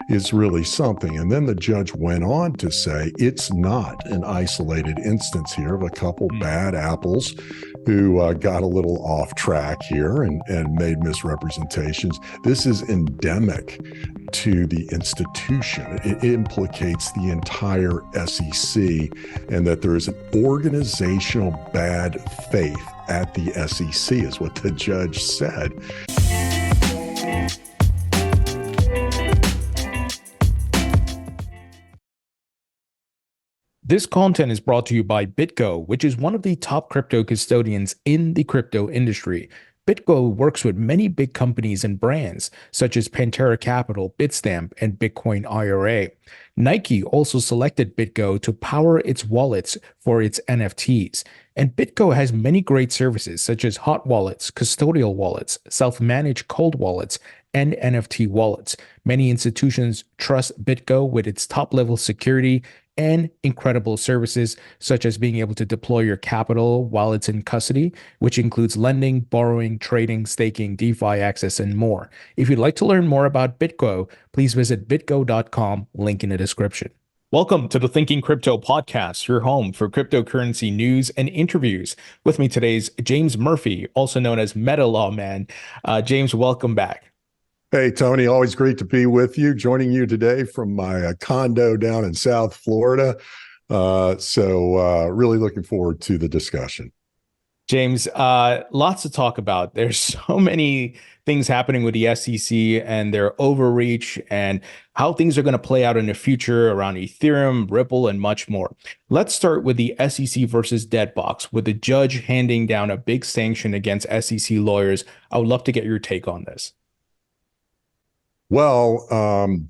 is really something. And then the judge went on to say it's not an isolated instance here of a couple bad apples who got a little off track here and made misrepresentations. This is endemic to the institution. It implicates the entire SEC, and that there is an organizational bad faith at the SEC, is what the judge said. This content is brought to you by BitGo, which is one of the top crypto custodians in the crypto industry. BitGo works with many big companies and brands, such as Pantera Capital, Bitstamp, and Bitcoin IRA. Nike also selected BitGo to power its wallets for its NFTs. And BitGo has many great services, such as hot wallets, custodial wallets, self-managed cold wallets, and NFT wallets. Many institutions trust BitGo with its top-level security and incredible services, such as being able to deploy your capital while it's in custody, which includes lending, borrowing, trading, staking, DeFi access, and more. If you'd like to learn more about BitGo, please visit bitgo.com, link in the description. Welcome to the Thinking Crypto podcast, your home for cryptocurrency news and interviews. With me today is James Murphy, also known as MetaLawMan. James, welcome back. Hey, Tony, always great to be with you, joining you today from my condo down in South Florida. Really looking forward to the discussion. James, lots to talk about. There's so many things happening with the SEC and their overreach and how things are going to play out in the future around Ethereum, Ripple, and much more. Let's start with the SEC versus DebtBox, with the judge handing down a big sanction against SEC lawyers. I would love to get your take on this. Well,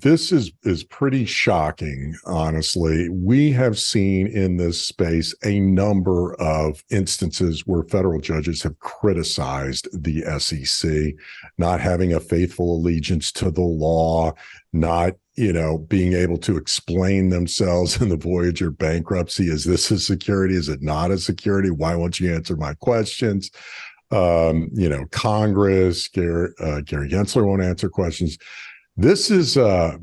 this is pretty shocking, honestly. We have seen in this space a number of instances where federal judges have criticized the SEC, not having a faithful allegiance to the law, not being able to explain themselves in the Voyager bankruptcy. Is this a security? Is it not a security? Why won't you answer my questions? Congress, Gary Gensler won't answer questions. This is a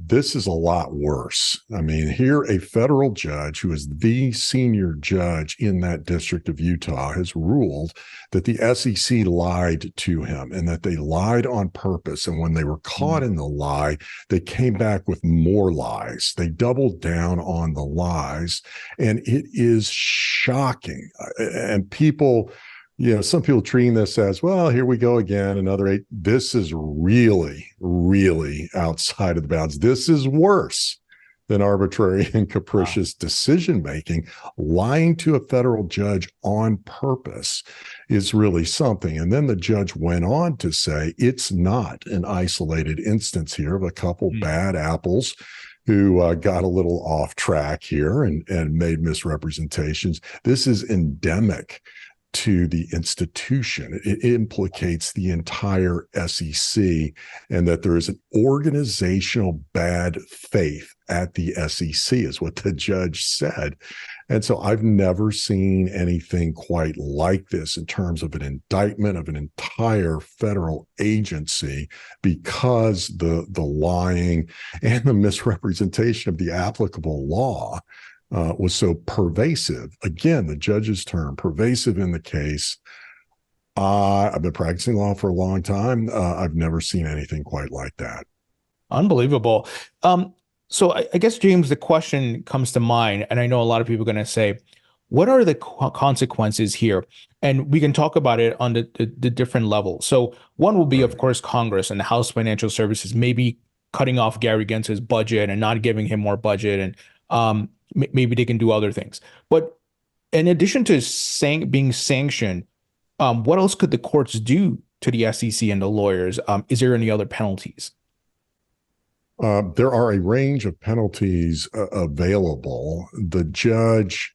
lot worse. I mean, here a federal judge who is the senior judge in that district of Utah has ruled that the SEC lied to him and that they lied on purpose. And when they were caught in the lie, they came back with more lies. They doubled down on the lies, and it is shocking. And people, some people treating this as, well, here we go again, another 8. This is really, really outside of the bounds. This is worse than arbitrary and capricious decision-making. Lying to a federal judge on purpose is really something. And then the judge went on to say it's not an isolated instance here of a couple bad apples who got a little off track here and made misrepresentations. This is endemic to the institution. It implicates the entire SEC, and that there is an organizational bad faith at the SEC, is what the judge said. And so I've never seen anything quite like this in terms of an indictment of an entire federal agency, because the lying and the misrepresentation of the applicable law was so pervasive. Again, the judge's term, pervasive in the case. I've been practicing law for a long time. I've never seen anything quite like that. Unbelievable. So I guess, James, the question comes to mind, and I know a lot of people are going to say, what are the consequences here? And we can talk about it on the different levels. So one will be, of course, Congress and the House Financial Services maybe cutting off Gary Gensler's budget and not giving him more budget, and maybe they can do other things. But in addition to being sanctioned, what else could the courts do to the SEC and the lawyers? Is there any other penalties? There are a range of penalties available. The judge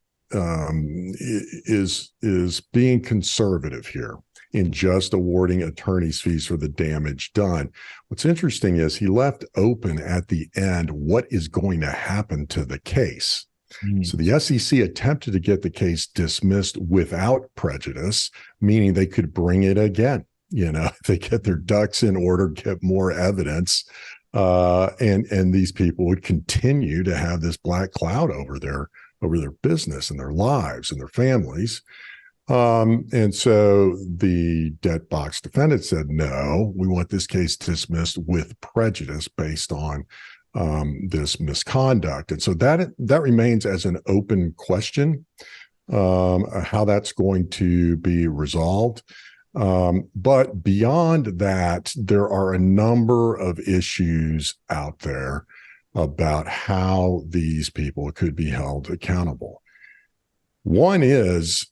is being conservative here in just awarding attorney's fees for the damage done. What's interesting is he left open at the end what is going to happen to the case. So the SEC attempted to get the case dismissed without prejudice, meaning they could bring it again. If they get their ducks in order, get more evidence, and these people would continue to have this black cloud over their business and their lives and their families. And so the DebtBox defendant said, no, we want this case dismissed with prejudice based on this misconduct. And so that remains as an open question, how that's going to be resolved. But beyond that, there are a number of issues out there about how these people could be held accountable. One is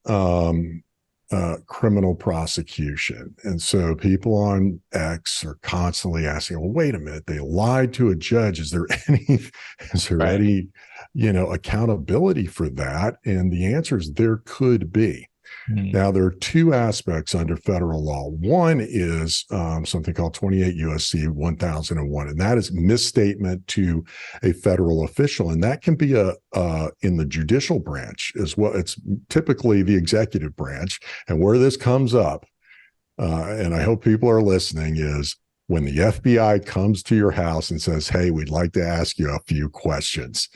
criminal prosecution. And so people on X are constantly asking, well, wait a minute, they lied to a judge. Is there any accountability for that? And the answer is there could be. Now, there are two aspects under federal law. One is something called 28 USC 1001, and that is misstatement to a federal official. And that can be in the judicial branch as well. It's typically the executive branch. And where this comes up, and I hope people are listening, is when the FBI comes to your house and says, hey, we'd like to ask you a few questions.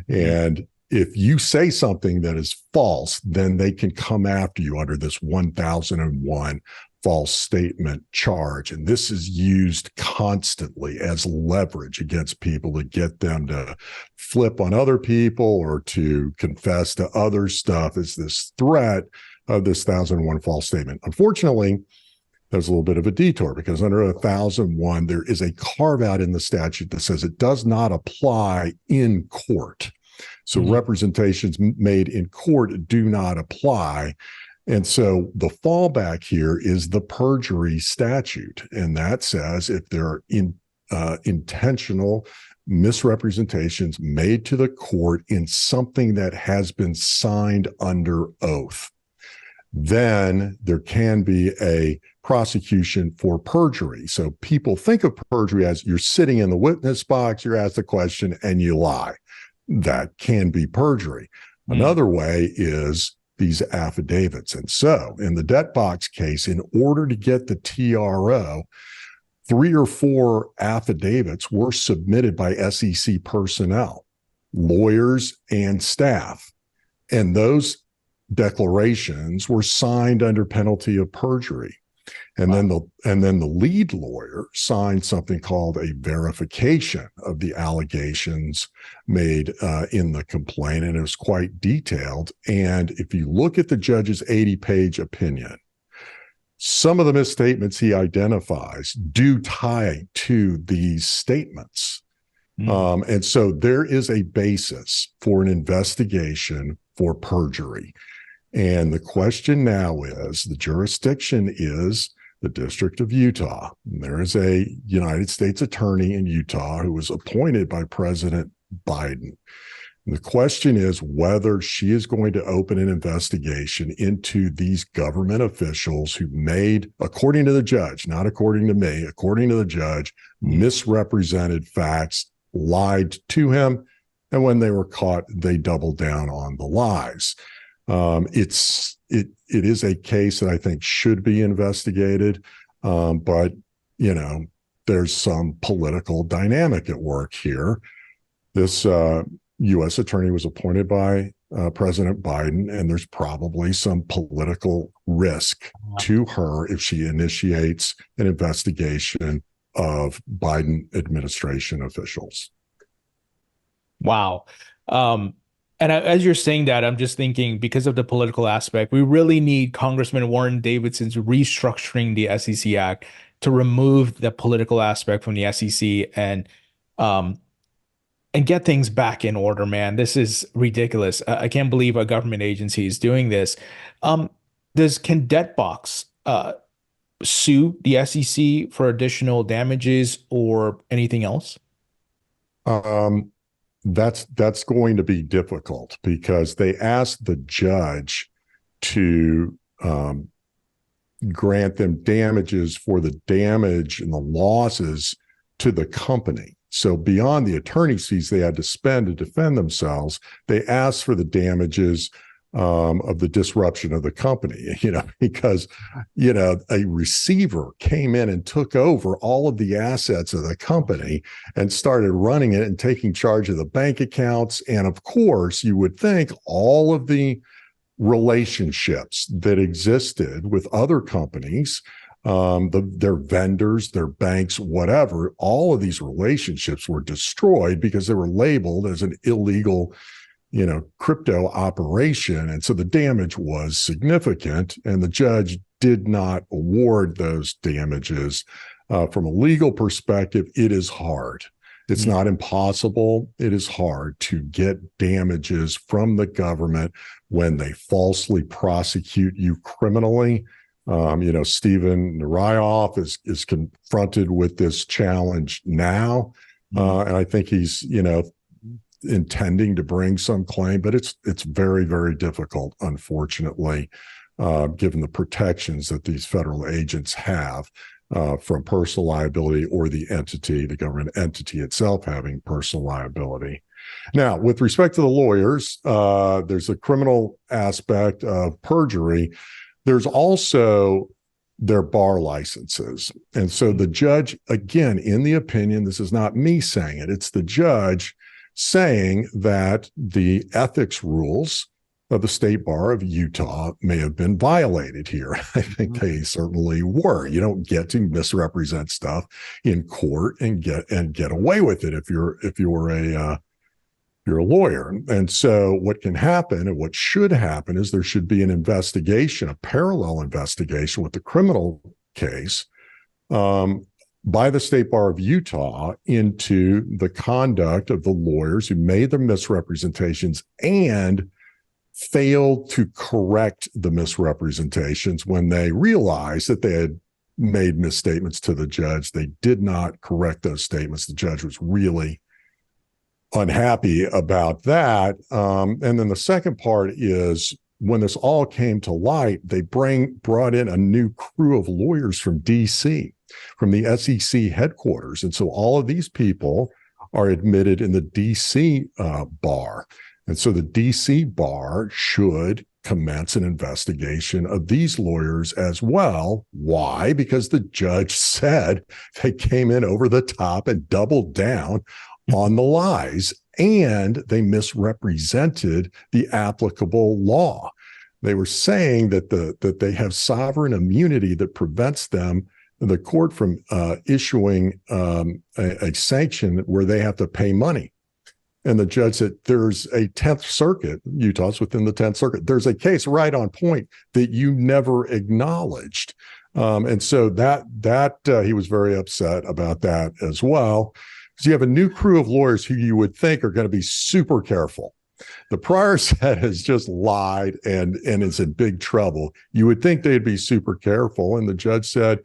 And if you say something that is false, then they can come after you under this 1001 false statement charge. And this is used constantly as leverage against people to get them to flip on other people or to confess to other stuff. It's this threat of this 1001 false statement. Unfortunately, there's a little bit of a detour because under 1001, there is a carve out in the statute that says it does not apply in court. So representations made in court do not apply. And so the fallback here is the perjury statute. And that says if there are intentional misrepresentations made to the court in something that has been signed under oath, then there can be a prosecution for perjury. So people think of perjury as you're sitting in the witness box, you're asked a question, and you lie. That can be perjury. Another way is these affidavits. And so in the DebtBox case, in order to get the TRO, 3 or 4 affidavits were submitted by SEC personnel, lawyers, and staff. And those declarations were signed under penalty of perjury. And then the lead lawyer signed something called a verification of the allegations made in the complaint, and it was quite detailed. And if you look at the judge's 80-page opinion, some of the misstatements he identifies do tie to these statements. And so there is a basis for an investigation for perjury. And the question now is, the jurisdiction is the District of Utah. And there is a United States attorney in Utah who was appointed by President Biden. And the question is whether she is going to open an investigation into these government officials who made, according to the judge, not according to me, according to the judge, misrepresented facts, lied to him, and when they were caught, they doubled down on the lies. It is a case that I think should be investigated, but there's some political dynamic at work here. This U.S. attorney was appointed by President Biden, and there's probably some political risk to her if she initiates an investigation of Biden administration officials. Wow. And as you're saying that, I'm just thinking, because of the political aspect, we really need Congressman Warren Davidson's restructuring the SEC Act to remove the political aspect from the SEC and get things back in order, man. This is ridiculous. I can't believe a government agency is doing this. Can DebtBox sue the SEC for additional damages or anything else? That's going to be difficult because they asked the judge to grant them damages for the damage and the losses to the company. So beyond the attorney's fees they had to spend to defend themselves, they asked for the damages of the disruption of the company, because, a receiver came in and took over all of the assets of the company and started running it and taking charge of the bank accounts. And of course, you would think all of the relationships that existed with other companies, their vendors, their banks, whatever, all of these relationships were destroyed because they were labeled as an illegal crypto operation. And so the damage was significant, and the judge did not award those damages. From a legal perspective, it is hard. It's not impossible. It is hard to get damages from the government when they falsely prosecute you criminally. Steven Narayoff is confronted with this challenge now. And I think he's, intending to bring some claim, but it's very, very difficult, unfortunately, given the protections that these federal agents have from personal liability, or the government entity itself having personal liability. Now, with respect to the lawyers, there's a criminal aspect of perjury. There's also their bar licenses. And so the judge, again, in the opinion, this is not me saying it, it's the judge saying that the ethics rules of the State Bar of Utah may have been violated here. I think they certainly were. You don't get to misrepresent stuff in court and get away with it if you're a lawyer. And so what can happen, and what should happen, is there should be an investigation, a parallel investigation with the criminal case, by the State Bar of Utah into the conduct of the lawyers who made the misrepresentations and failed to correct the misrepresentations when they realized that they had made misstatements to the judge. They did not correct those statements. The judge was really unhappy about that. And then the second part is, when this all came to light, they brought in a new crew of lawyers from DC, from the SEC headquarters. And so all of these people are admitted in the DC bar. And so the DC bar should commence an investigation of these lawyers as well. Why? Because the judge said they came in over the top and doubled down on the lies, and they misrepresented the applicable law. They were saying that they have sovereign immunity that prevents them, the court, from issuing a sanction where they have to pay money. And the judge said, there's a 10th Circuit, Utah's within the 10th Circuit, there's a case right on point that you never acknowledged. And so that he was very upset about that as well. Because you have a new crew of lawyers who you would think are going to be super careful. The prior set has just lied and is in big trouble. You would think they'd be super careful. And the judge said,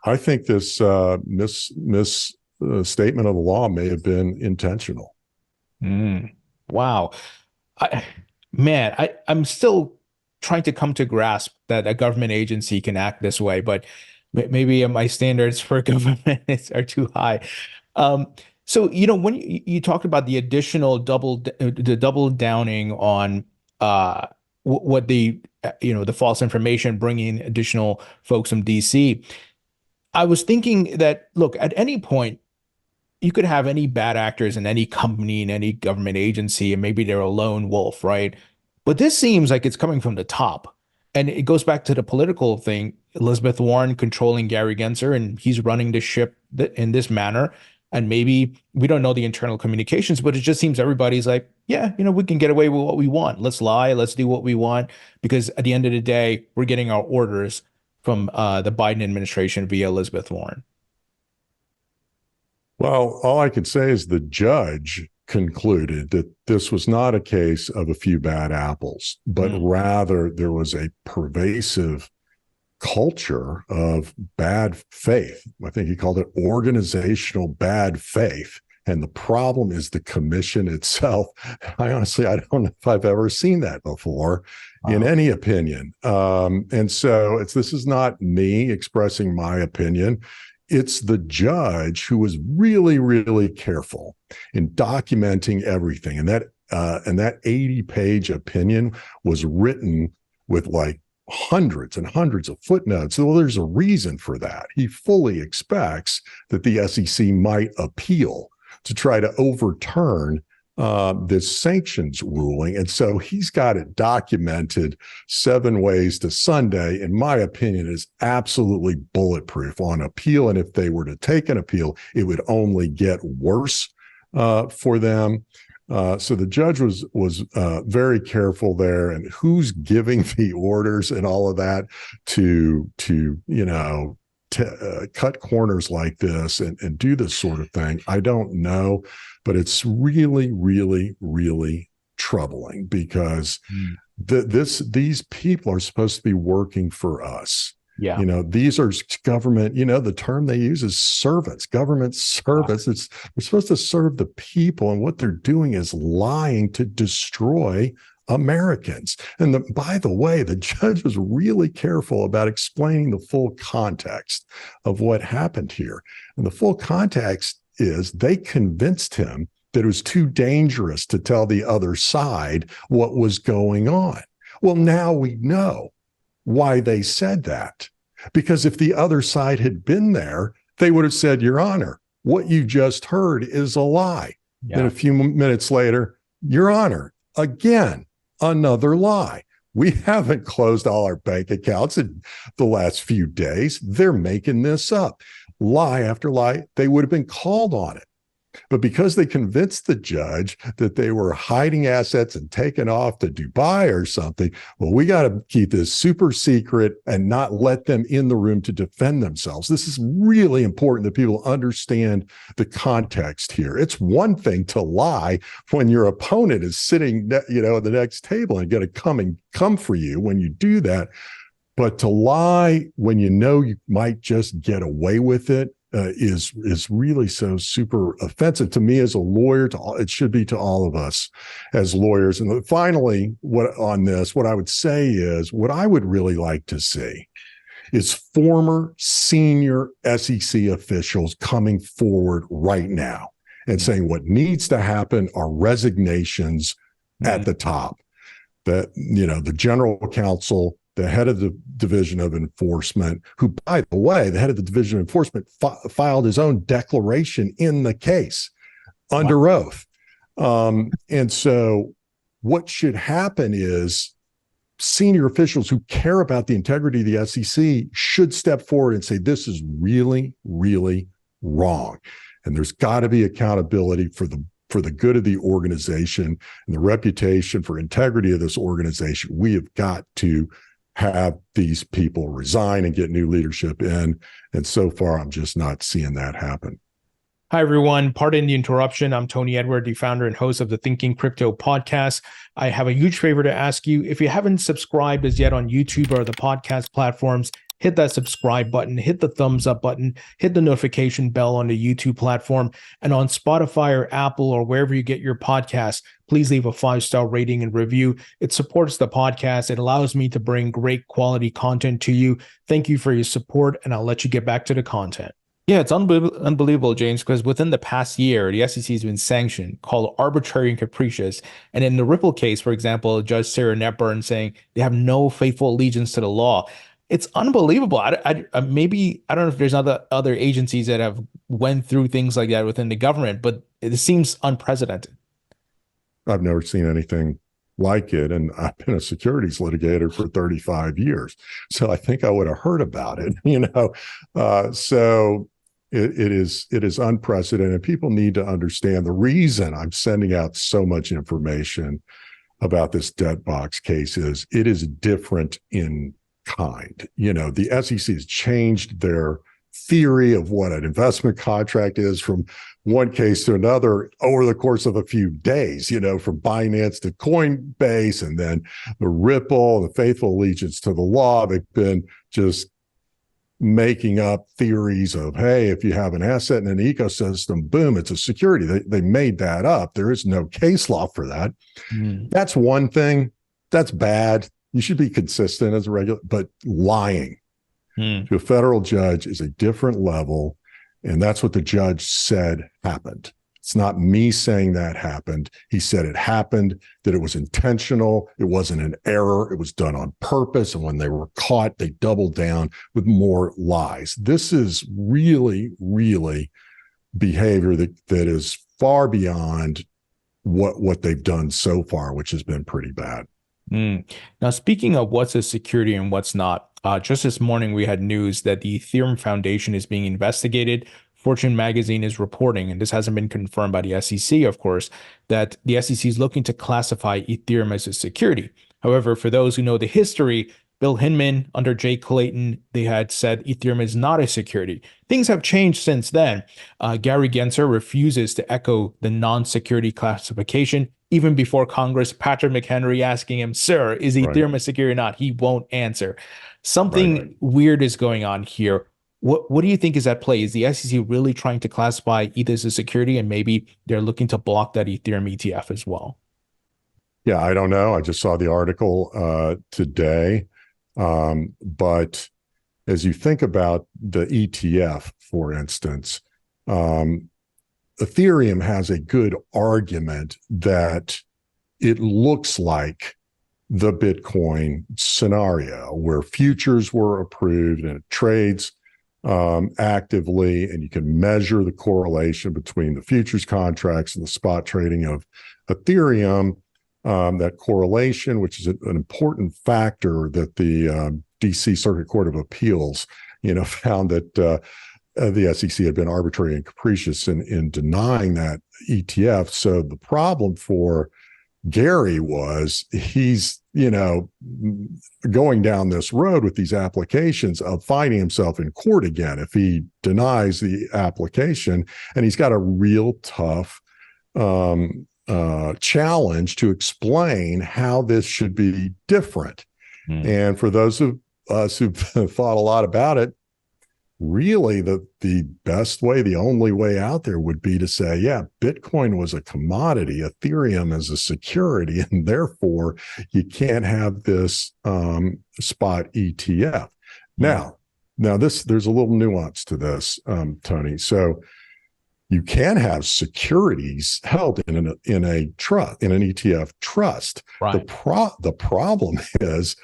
I think this misstatement of the law may have been intentional. Wow. I'm still trying to come to grasp that a government agency can act this way, but maybe my standards for government are too high. So, when you talked about the additional double downing on what the false information, bringing additional folks from DC, I was thinking that, look, at any point, you could have any bad actors in any company, in any government agency, and maybe they're a lone wolf, right? But this seems like it's coming from the top. And it goes back to the political thing. Elizabeth Warren controlling Gary Gensler, and he's running the ship in this manner. And maybe we don't know the internal communications, but it just seems everybody's like, yeah, we can get away with what we want. Let's lie. Let's do what we want. Because at the end of the day, we're getting our orders from the Biden administration via Elizabeth Warren. Well, all I can say is the judge concluded that this was not a case of a few bad apples, but rather there was a pervasive culture of bad faith. I think he called it organizational bad faith. And the problem is the commission itself. I don't know if I've ever seen that before in any opinion. And so this is not me expressing my opinion. It's the judge who was really, really careful in documenting everything. And that And that 80-page opinion was written with like hundreds and hundreds of footnotes. So there's a reason for that. He fully expects that the SEC might appeal to try to overturn this sanctions ruling. And so he's got it documented 7 ways to Sunday. In my opinion, is absolutely bulletproof on appeal. And if they were to take an appeal, it would only get worse for them. So the judge was very careful there, and who's giving the orders and all of that to cut corners like this and do this sort of thing. I don't know, but it's really, really, really troubling because these people are supposed to be working for us. Yeah. These are government, the term they use is servants, government servants. Wow. We're supposed to serve the people, and what they're doing is lying to destroy Americans. And by the way, the judge was really careful about explaining the full context of what happened here. And the full context is they convinced him that it was too dangerous to tell the other side what was going on. Well, now we know why they said that. Because if the other side had been there, they would have said, Your Honor, what you just heard is a lie. Yeah. Then a few minutes later, Your Honor, again, another lie. We haven't closed all our bank accounts in the last few days. They're making this up. Lie after lie, they would have been called on it. But because they convinced the judge that they were hiding assets and taking off to Dubai or something, well, we got to keep this super secret and not let them in the room to defend themselves. This is really important that people understand the context here. It's one thing to lie when your opponent is sitting, at the next table and going to come for you when you do that. But to lie when you know you might just get away with it is really so super offensive to me as a lawyer. It should be to all of us as lawyers. And finally, what I would say is what I would really like to see is former senior SEC officials coming forward right now and saying what needs to happen are resignations at the top. That the general counsel, the head of the Division of Enforcement, who, by the way, the head of the Division of Enforcement filed his own declaration in the case under oath. And so what should happen is senior officials who care about the integrity of the SEC should step forward and say, this is really, really wrong. And there's got to be accountability for the good of the organization and the reputation for integrity of this organization. We have got to have these people resign and get new leadership in. And so far, I'm just not seeing that happen. Hi, everyone. Pardon the interruption. I'm Tony Edward, the founder and host of the Thinking Crypto podcast. I have a huge favor to ask you. If you haven't subscribed as yet on YouTube or the podcast platforms, hit that subscribe button, hit the thumbs up button, hit the notification bell on the YouTube platform, and on Spotify or Apple or wherever you get your podcasts, please leave a 5-star rating and review. It supports the podcast. It allows me to bring great quality content to you. Thank you for your support, and I'll let you get back to the content. Yeah, it's unbelievable, James, because within the past year, the SEC has been sanctioned, called arbitrary and capricious. And in the Ripple case, for example, Judge Sarah Netburn saying they have no faithful allegiance to the law. It's unbelievable. Maybe I don't know if there's other agencies that have went through things like that within the government, but it seems unprecedented. I've never seen anything like it, and I've been a securities litigator for 35 years, so I think I would have heard about it. So it is unprecedented. People need to understand the reason I'm sending out so much information about this DebtBox case is it is different in kind. The SEC has changed their theory of what an investment contract is from one case to another over the course of a few days, from Binance to Coinbase, and then the Ripple, the faithful allegiance to the law. They've been just making up theories of, hey, if you have an asset in an ecosystem, boom, it's a security. They made that up. There is no case law for that. That's one thing. That's bad. You should be consistent as a regular, but lying to a federal judge is a different level. And that's what the judge said happened. It's not me saying that happened. He said it happened, that it was intentional. It wasn't an error. It was done on purpose. And when they were caught, they doubled down with more lies. This is really, really behavior that is far beyond what they've done so far, which has been pretty bad. Now, speaking of what's a security and what's not, just this morning we had news that the Ethereum Foundation is being investigated. Fortune magazine is reporting, and this hasn't been confirmed by the SEC, of course, that the SEC is looking to classify Ethereum as a security. However, for those who know the history, Bill Hinman under Jay Clayton, they had said Ethereum is not a security. Things have changed since then. Gary Gensler refuses to echo the non-security classification. Even before Congress, Patrick McHenry asking him, sir, is Ethereum a security or not? He won't answer. Something weird is going on here. What do you think is at play? Is the SEC really trying to classify ETH as a security, and maybe they're looking to block that Ethereum ETF as well? Yeah, I don't know. I just saw the article today. But as you think about the ETF, for instance, Ethereum has a good argument that it looks like the Bitcoin scenario where futures were approved and it trades actively, and you can measure the correlation between the futures contracts and the spot trading of Ethereum. That correlation, which is an important factor that the DC Circuit Court of Appeals, found that the SEC had been arbitrary and capricious in denying that ETF. So the problem for Gary was he's, going down this road with these applications of finding himself in court again if he denies the application, and he's got a real tough challenge to explain how this should be different. And for those of us who've thought a lot about it, really the best way, the only way out there would be to say, yeah, Bitcoin was a commodity, Ethereum is a security, and therefore you can't have this spot ETF. Now there's a little nuance to this, Tony. So you can have securities held in a trust, in an ETF trust. Right. The problem is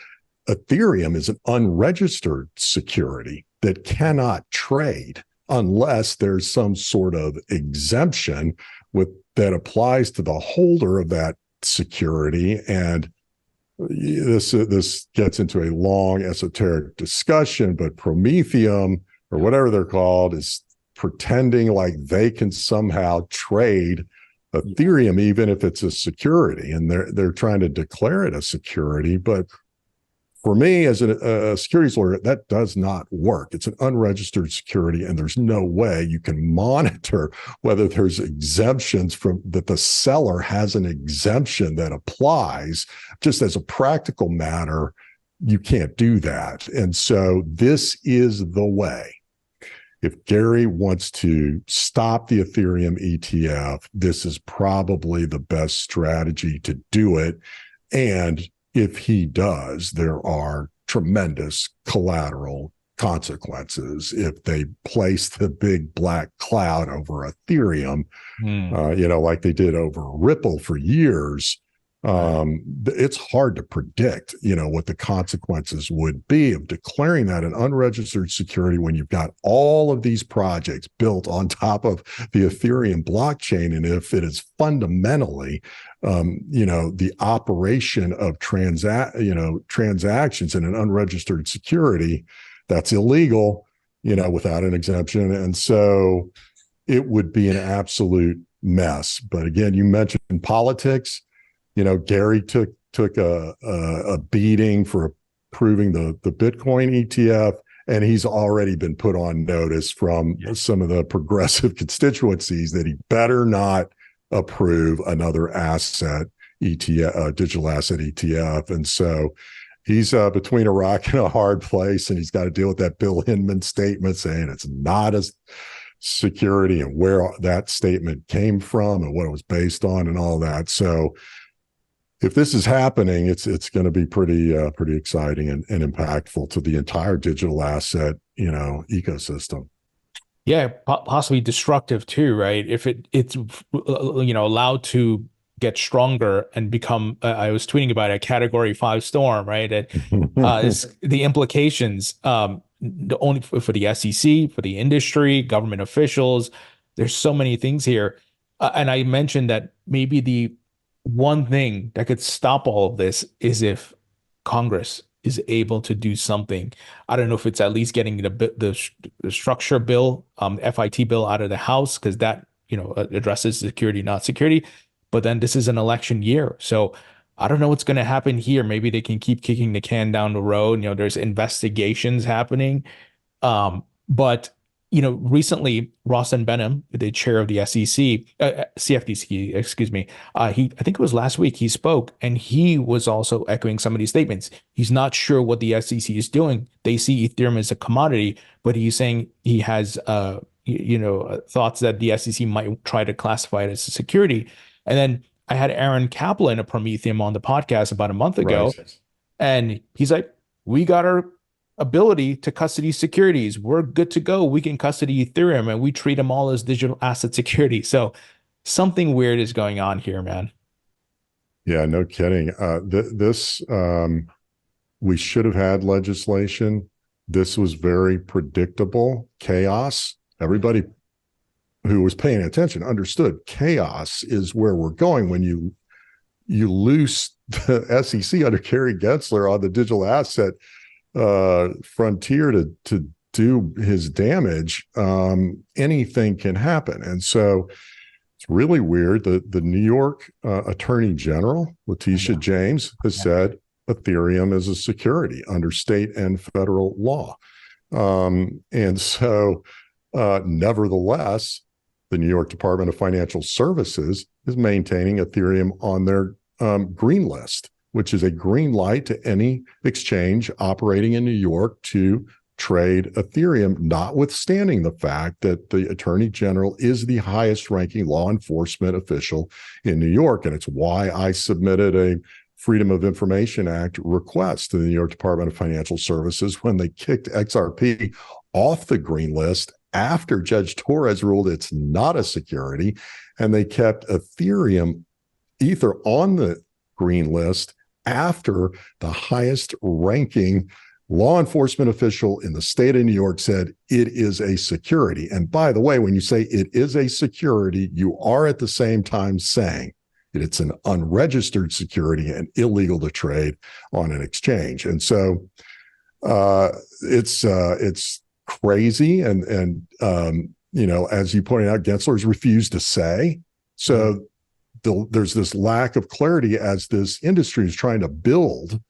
Ethereum is an unregistered security that cannot trade unless there's some sort of exemption that applies to the holder of that security. And this gets into a long esoteric discussion, but Prometheum, or whatever they're called, is pretending like they can somehow trade Ethereum, even if it's a security, and they're trying to declare it a security. But for me, as a securities lawyer, that does not work. It's an unregistered security, and there's no way you can monitor whether there's exemptions from that. The seller has an exemption that applies. Just as a practical matter, you can't do that. And so this is the way. If Gary wants to stop the Ethereum ETF, this is probably the best strategy to do it. And if he does, there are tremendous collateral consequences if they place the big black cloud over Ethereum, like they did over Ripple for years. It's hard to predict, what the consequences would be of declaring that an unregistered security when you've got all of these projects built on top of the Ethereum blockchain. And if it is fundamentally, the operation of transactions in an unregistered security, that's illegal, without an exemption. And so it would be an absolute mess. But again, you mentioned politics. Gary took a beating for approving the Bitcoin ETF, and he's already been put on notice from some of the progressive constituencies that he better not approve another asset ETF, digital asset ETF. And so he's between a rock and a hard place, and he's got to deal with that Bill Hinman statement saying it's not a security, and where that statement came from and what it was based on and all that. So if this is happening, it's going to be pretty exciting and impactful to the entire digital asset, ecosystem. Yeah, possibly destructive too, right? If it's allowed to get stronger and become, I was tweeting about a Category 5 storm, right? And is the implications only for the SEC, for the industry, government officials. There's so many things here, and I mentioned that maybe the one thing that could stop all of this is if Congress is able to do something. I don't know if it's at least getting the structure bill, FIT bill out of the House, because that, addresses security, not security. But then this is an election year. So I don't know what's going to happen here. Maybe they can keep kicking the can down the road. There's investigations happening. But recently Ross Benham, the chair of the SEC, CFTC, excuse me, I think it was last week, he spoke and he was also echoing some of these statements. He's not sure what the SEC is doing. They see Ethereum as a commodity, but he's saying he has, thoughts that the SEC might try to classify it as a security. And then I had Aaron Kaplan of Prometheum on the podcast about a month ago, right. And he's like, we got our ability to custody securities. We're good to go. We can custody Ethereum and we treat them all as digital asset security. So something weird is going on here, man. Yeah, no kidding. We should have had legislation. This was very predictable chaos. Everybody who was paying attention understood chaos is where we're going when you loose the SEC under Gary Gensler on the digital asset frontier to do his damage. Anything can happen. And so it's really weird. The New York Attorney General, Letitia James, has said Ethereum is a security under state and federal law. And so nevertheless, the New York Department of Financial Services is maintaining Ethereum on their green list, which is a green light to any exchange operating in New York to trade Ethereum, notwithstanding the fact that the Attorney General is the highest ranking law enforcement official in New York. And it's why I submitted a Freedom of Information Act request to the New York Department of Financial Services when they kicked XRP off the green list after Judge Torres ruled it's not a security, and they kept Ether on the green list after the highest ranking law enforcement official in the state of New York said it is a security. And by the way, when you say it is a security, you are at the same time saying that it's an unregistered security and illegal to trade on an exchange. And so it's crazy. And as you pointed out, Gensler's refused to say. So there's this lack of clarity as this industry is trying to build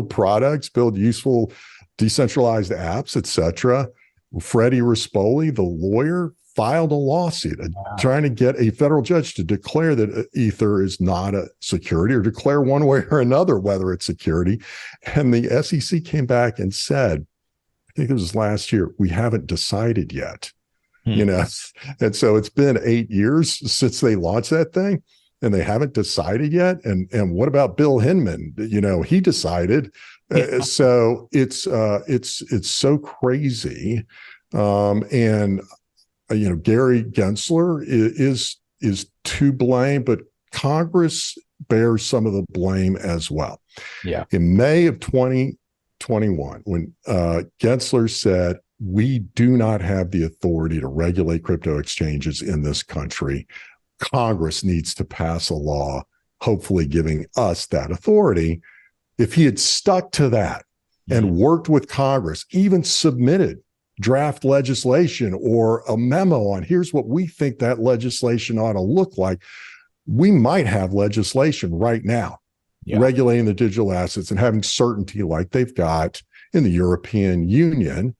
products, build useful decentralized apps, etc. Freddie Rispoli, the lawyer, filed a lawsuit trying to get a federal judge to declare that Ether is not a security or declare one way or another whether it's security. And the SEC came back and said, I think it was last year, we haven't decided yet. And so it's been 8 years since they launched that thing and they haven't decided yet. And what about Bill Hinman? He decided. So it's so crazy. And Gary Gensler is to blame, but Congress bears some of the blame as well. Yeah. In May of 2021, when Gensler said, we do not have the authority to regulate crypto exchanges in this country. Congress needs to pass a law, hopefully giving us that authority. If he had stuck to that and worked with Congress, even submitted draft legislation or a memo on here's what we think that legislation ought to look like, we might have legislation right now regulating the digital assets and having certainty like they've got in the European Union,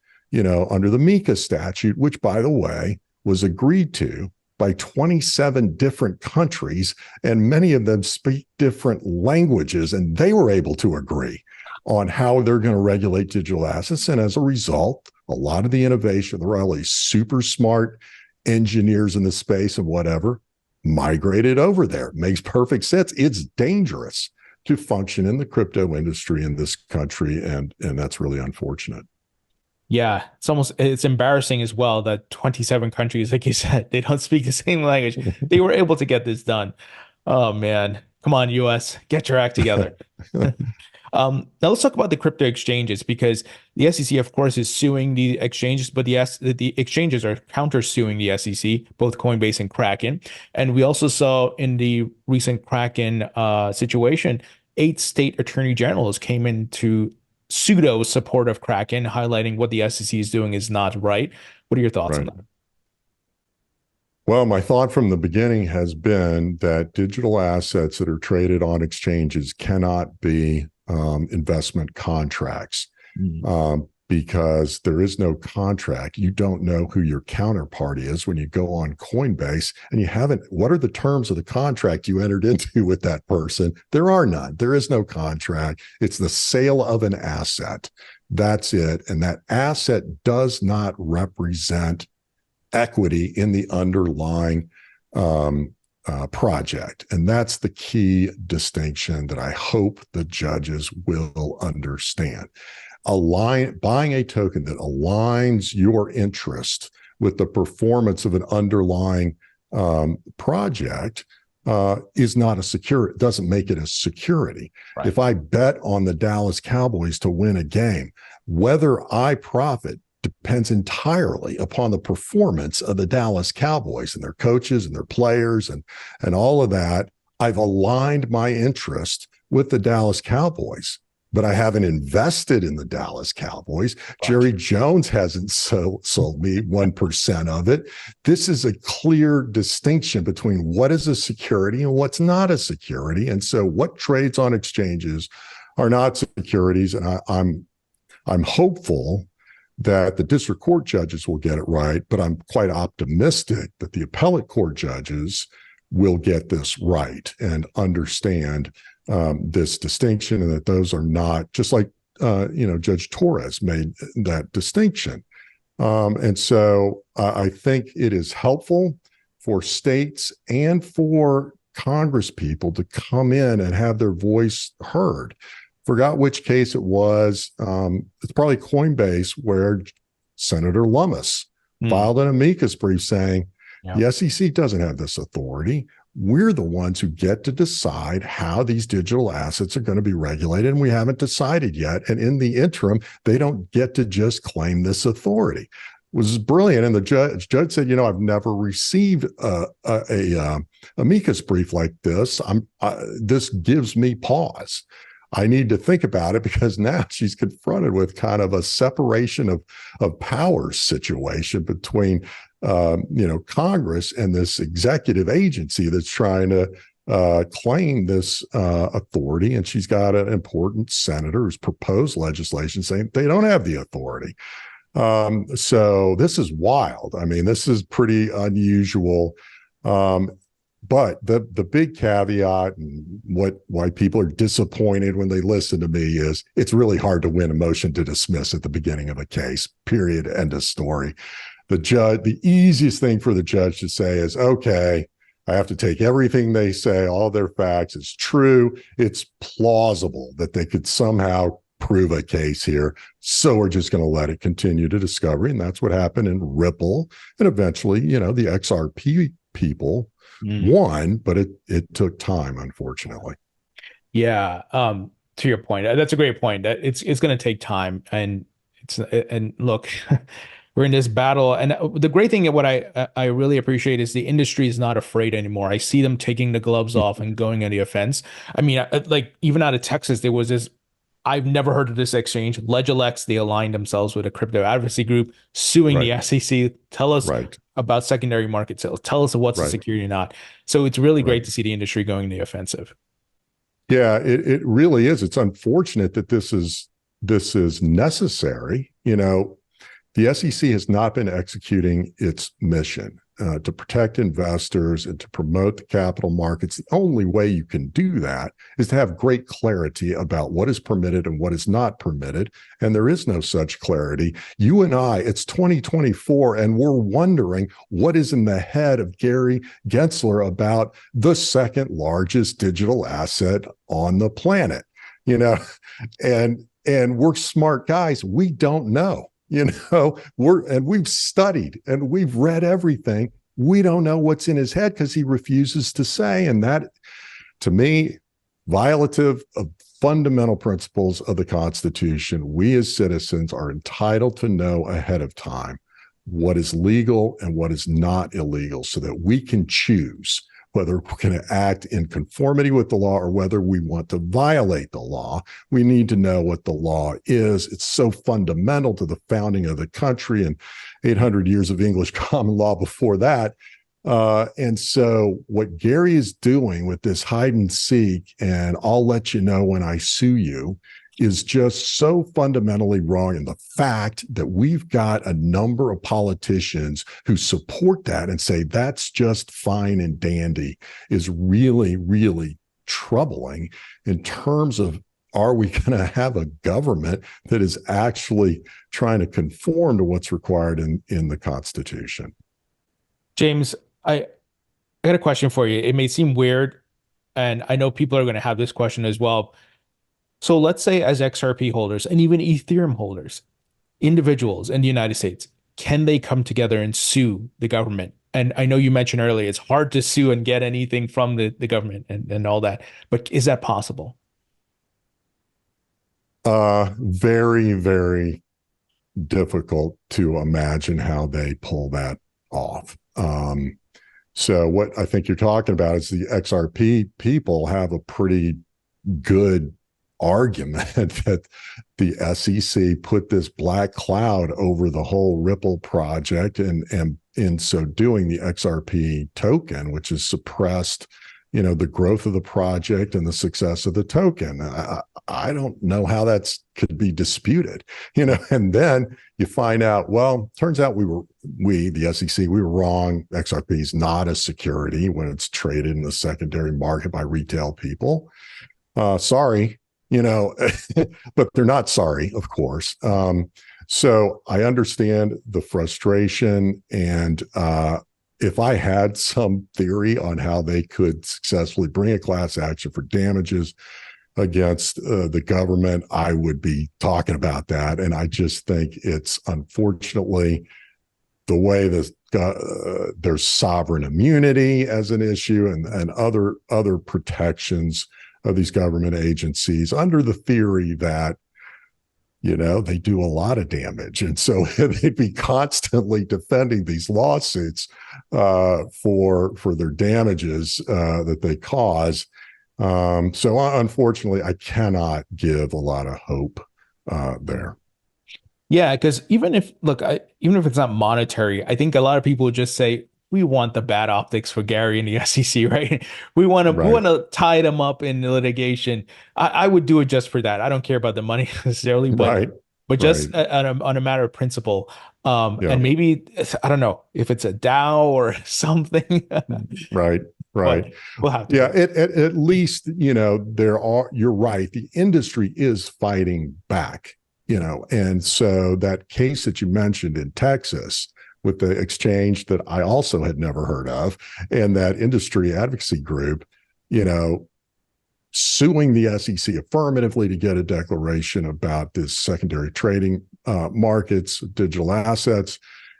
under the MiCA statute, which, by the way, was agreed to by 27 different countries, and many of them speak different languages, and they were able to agree on how they're going to regulate digital assets. And as a result, a lot of the innovation, there are all these super smart engineers in the space and whatever, migrated over there. It makes perfect sense. It's dangerous to function in the crypto industry in this country, and that's really unfortunate. Yeah, it's embarrassing as well that 27 countries, like you said, they don't speak the same language. They were able to get this done. Oh man, come on, US, get your act together. Now let's talk about the crypto exchanges because the SEC, of course, is suing the exchanges, but the exchanges are counter-suing the SEC, both Coinbase and Kraken. And we also saw in the recent Kraken situation, 8 state attorney generals came into pseudo support of Kraken, highlighting what the SEC is doing is not right. What are your thoughts on Right. that? Well, my thought from the beginning has been that digital assets that are traded on exchanges cannot be investment contracts because there is no contract. You don't know who your counterparty is when you go on Coinbase and you haven't. What are the terms of the contract you entered into with that person? There are none. There is no contract. It's the sale of an asset. That's it. And that asset does not represent equity in the underlying project. And that's the key distinction that I hope the judges will understand. Buying a token that aligns your interest with the performance of an underlying project is not a security, doesn't make it a security. Right. If I bet on the Dallas Cowboys to win a game, whether I profit depends entirely upon the performance of the Dallas Cowboys and their coaches and their players and all of that. I've aligned my interest with the Dallas Cowboys, but I haven't invested in the Dallas Cowboys. Gotcha. Jerry Jones hasn't sold me 1% of it. This is a clear distinction between what is a security and what's not a security. And so what trades on exchanges are not securities. And I'm hopeful that the district court judges will get it right, but I'm quite optimistic that the appellate court judges will get this right and understand this distinction, and that those are not just like Judge Torres made that distinction. And so I think it is helpful for states and for Congress people to come in and have their voice heard. Forgot which case it was. It's probably Coinbase, where Senator Lummis filed an amicus brief saying, the SEC doesn't have this authority. We're the ones who get to decide how these digital assets are going to be regulated, and we haven't decided yet. And in the interim, they don't get to just claim this authority. It was brilliant. And the judge said, I've never received a amicus brief like this. This gives me pause. I need to think about it, because now she's confronted with kind of a separation of powers situation between, Congress and this executive agency that's trying to claim this authority. And she's got an important senator who's proposed legislation saying they don't have the authority. So this is wild. I mean, this is pretty unusual. But the big caveat and why people are disappointed when they listen to me is it's really hard to win a motion to dismiss at the beginning of a case, period, end of story. The easiest thing for the judge to say is, okay, I have to take everything they say, all their facts. It's true. It's plausible that they could somehow prove a case here. So we're just going to let it continue to discovery. And that's what happened in Ripple. And eventually, the XRP people won, but it took time, unfortunately. Yeah. To your point, that's a great point. That it's going to take time, and look, we're in this battle. And the great thing, what I really appreciate, is the industry is not afraid anymore. I see them taking the gloves off and going on the offense. I mean, like even out of Texas, there was this. I've never heard of this exchange, Legilex. They aligned themselves with a crypto advocacy group suing the SEC. Tell us about secondary market sales. Tell us what's a security or not. So it's really great to see the industry going the offensive. Yeah, it really is. It's unfortunate that this is necessary. The SEC has not been executing its mission to protect investors and to promote the capital markets. The only way you can do that is to have great clarity about what is permitted and what is not permitted. And there is no such clarity. You and I, it's 2024, and we're wondering what is in the head of Gary Gensler about the second largest digital asset on the planet, and we're smart guys. We don't know. we've studied and we've read everything. We don't know what's in his head because he refuses to say. And that, to me, violative of fundamental principles of the Constitution. We as citizens are entitled to know ahead of time what is legal and what is not illegal so that we can choose whether we're going to act in conformity with the law or whether we want to violate the law. We need to know what the law is. It's so fundamental to the founding of the country and 800 years of English common law before that. And so what Gary is doing with this hide and seek, and I'll let you know when I sue you, is just so fundamentally wrong. And the fact that we've got a number of politicians who support that and say that's just fine and dandy is really, really troubling in terms of, are we going to have a government that is actually trying to conform to what's required in the Constitution? James, I got a question for you. It may seem weird, and I know people are going to have this question as well. So let's say as XRP holders and even Ethereum holders, individuals in the United States, can they come together and sue the government? And I know you mentioned earlier, it's hard to sue and get anything from the government and all that, but is that possible? Very, very difficult to imagine how they pull that off. So what I think you're talking about is the XRP people have a pretty good argument that the SEC put this black cloud over the whole Ripple project, and in so doing, the XRP token, which has suppressed, the growth of the project and the success of the token. I don't know how that's could be disputed, and then you find out, well, turns out the SEC, we were wrong. XRP is not a security when it's traded in the secondary market by retail people. Sorry. But they're not sorry, of course. So I understand the frustration. And if I had some theory on how they could successfully bring a class action for damages against the government, I would be talking about that. And I just think it's unfortunately the way there's sovereign immunity as an issue and other protections of these government agencies under the theory that, they do a lot of damage. And so they'd be constantly defending these lawsuits for their damages that they cause. So unfortunately, I cannot give a lot of hope there. Yeah, because even if it's not monetary, I think a lot of people would just say, we want the bad optics for Gary and the SEC, right? We want to tie them up in litigation. I would do it just for that. I don't care about the money necessarily, but just on a matter of principle. And maybe, I don't know if it's a DAO or something. Right. But we'll have to. Yeah. At least, you're right. The industry is fighting back, and so that case that you mentioned in Texas with the exchange that I also had never heard of, and that industry advocacy group, suing the SEC affirmatively to get a declaration about this secondary trading markets, digital assets,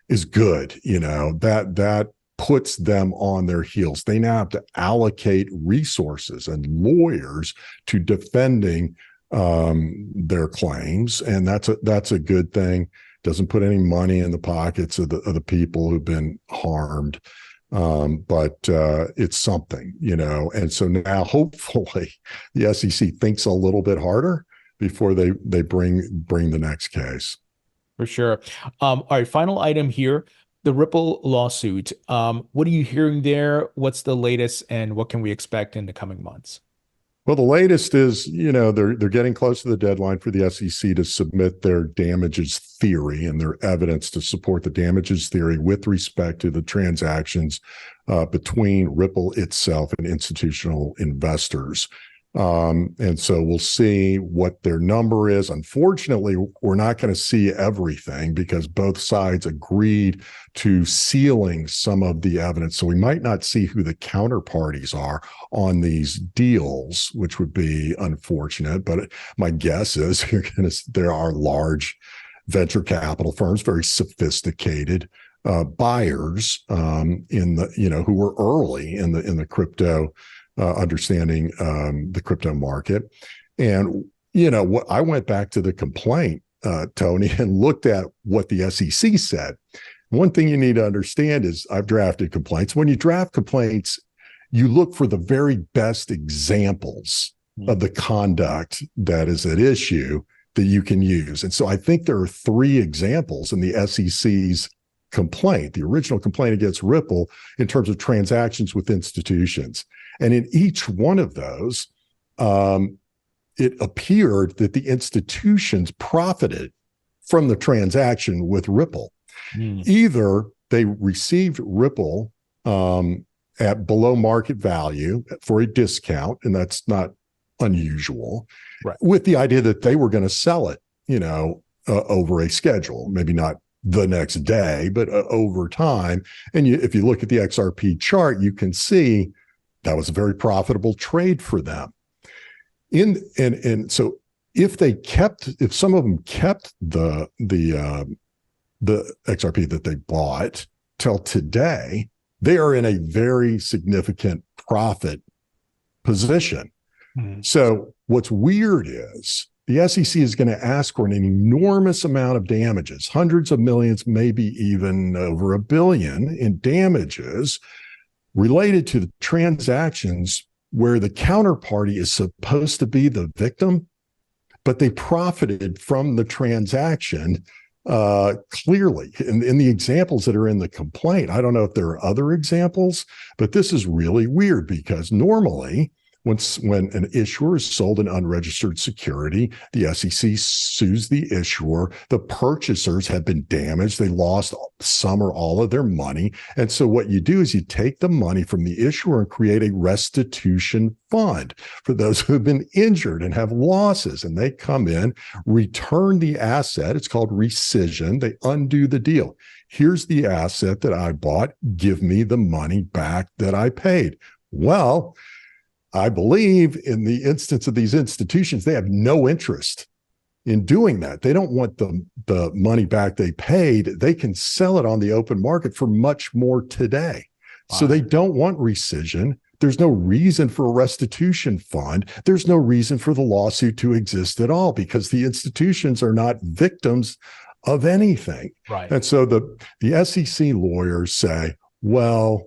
is good. That puts them on their heels. They now have to allocate resources and lawyers to defending their claims, and that's a good thing. Doesn't put any money in the pockets of the people who've been harmed. But it's something, and so now hopefully the SEC thinks a little bit harder before they bring the next case. For sure. All right, final item here, the Ripple lawsuit. What are you hearing there? What's the latest, and what can we expect in the coming months? Well, the latest is, they're getting close to the deadline for the SEC to submit their damages theory and their evidence to support the damages theory with respect to the transactions between Ripple itself and institutional investors. And so we'll see what their number is. Unfortunately, we're not going to see everything because both sides agreed to sealing some of the evidence. So we might not see who the counterparties are on these deals, which would be unfortunate. But my guess is there are large venture capital firms, very sophisticated buyers in the, who were early in the crypto, understanding the crypto market. And, what I went back to the complaint, Tony, and looked at what the SEC said. One thing you need to understand is I've drafted complaints. When you draft complaints, you look for the very best examples of the conduct that is at issue that you can use. And so I think there are 3 examples in the SEC's complaint, the original complaint against Ripple, in terms of transactions with institutions. And in each one of those, it appeared that the institutions profited from the transaction with Ripple. Either they received Ripple at below market value for a discount, and that's not unusual, right, with the idea that they were going to sell it, over a schedule, maybe not the next day, but over time. And if you look at the XRP chart, you can see that was a very profitable trade for them. And so if some of them kept the XRP that they bought till today, they are in a very significant profit position. So what's weird is the SEC is going to ask for an enormous amount of damages, hundreds of millions, maybe even over $1 billion in damages related to the transactions where the counterparty is supposed to be the victim, but they profited from the transaction clearly. In the examples that are in the complaint, I don't know if there are other examples, but this is really weird because normally when an issuer is sold an unregistered security, the SEC sues the issuer. The purchasers have been damaged. They lost some or all of their money. And so what you do is you take the money from the issuer and create a restitution fund for those who have been injured and have losses. And they come in, return the asset. It's called rescission. They undo the deal. Here's the asset that I bought. Give me the money back that I paid. Well, I believe in the instance of these institutions, they have no interest in doing that. They don't want the money back they paid. They can sell it on the open market for much more today. Wow. So they don't want rescission. There's no reason for a restitution fund. There's no reason for the lawsuit to exist at all because the institutions are not victims of anything. Right. And so the SEC lawyers say, well,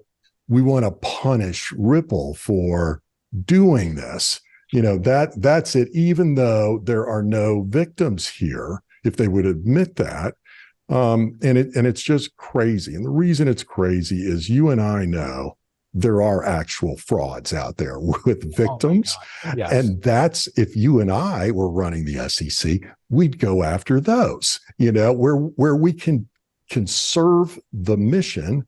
we want to punish Ripple for doing this. That's it, even though there are no victims here, if they would admit that. And it's just crazy. And the reason it's crazy is you and I know there are actual frauds out there with victims. Oh yes. And that's, if you and I were running the SEC, we'd go after those, where we can serve the mission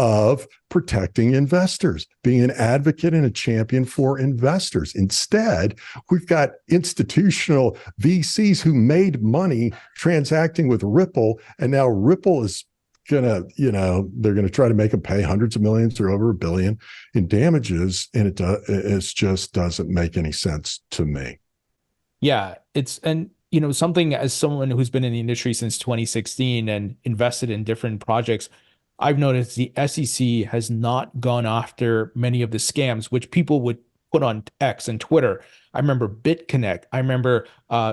of protecting investors, being an advocate and a champion for investors. Instead, we've got institutional VCs who made money transacting with Ripple, and now Ripple is gonna, they're gonna try to make them pay hundreds of millions or over $1 billion in damages, and it just doesn't make any sense to me. Yeah, something, as someone who's been in the industry since 2016 and invested in different projects, I've noticed the SEC has not gone after many of the scams, which people would put on X and Twitter. I remember BitConnect. I remember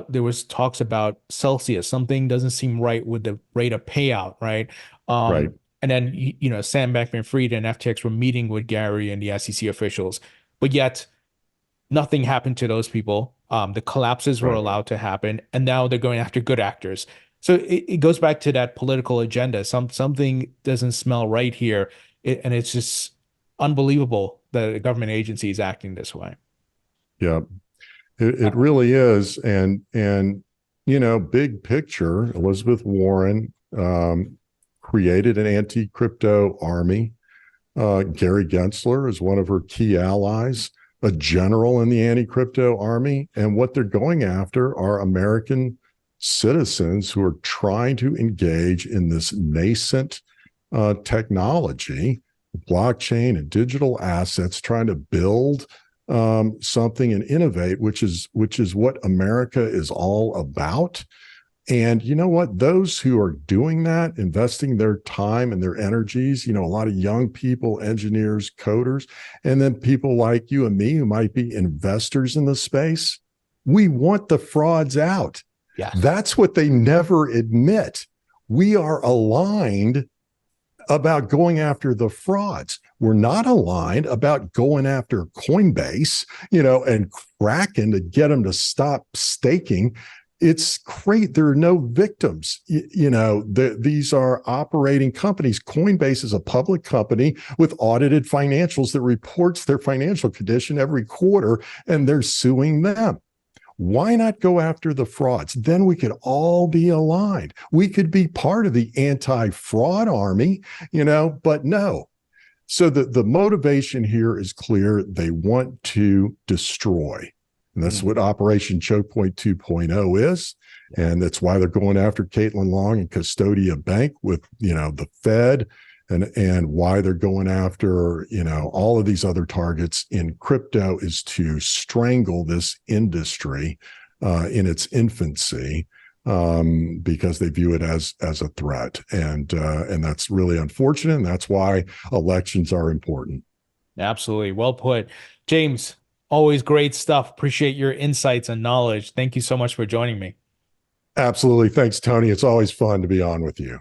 there was talks about Celsius. Something doesn't seem right with the rate of payout, right? Right. And then, Sam Bankman-Fried and FTX were meeting with Gary and the SEC officials, but yet nothing happened to those people. The collapses were allowed to happen, and now they're going after good actors. So it goes back to that political agenda. Something doesn't smell right here, and it's just unbelievable that a government agency is acting this way. Yeah, it really is. And big picture, Elizabeth Warren created an anti-crypto army. Gary Gensler is one of her key allies, a general in the anti-crypto army, and what they're going after are American citizens who are trying to engage in this nascent technology, blockchain and digital assets, trying to build something and innovate, which is what America is all about. And you know what? Those who are doing that, investing their time and their energies, a lot of young people, engineers, coders, and then people like you and me who might be investors in the space, we want the frauds out. Yes. That's what they never admit. We are aligned about going after the frauds. We're not aligned about going after Coinbase, and Kraken to get them to stop staking. It's great. There are no victims. These are operating companies. Coinbase is a public company with audited financials that reports their financial condition every quarter, and they're suing them. Why not go after the frauds? Then we could all be aligned. We could be part of the anti-fraud army, but no. So the motivation here is clear. They want to destroy. And that's what Operation Choke Point 2.0 is. And that's why they're going after Caitlin Long and Custodia Bank with, the Fed, and why they're going after, all of these other targets in crypto is to strangle this industry in its infancy, because they view it as a threat. And that's really unfortunate. And that's why elections are important. Absolutely. Well put. James, always great stuff. Appreciate your insights and knowledge. Thank you so much for joining me. Absolutely. Thanks, Tony. It's always fun to be on with you.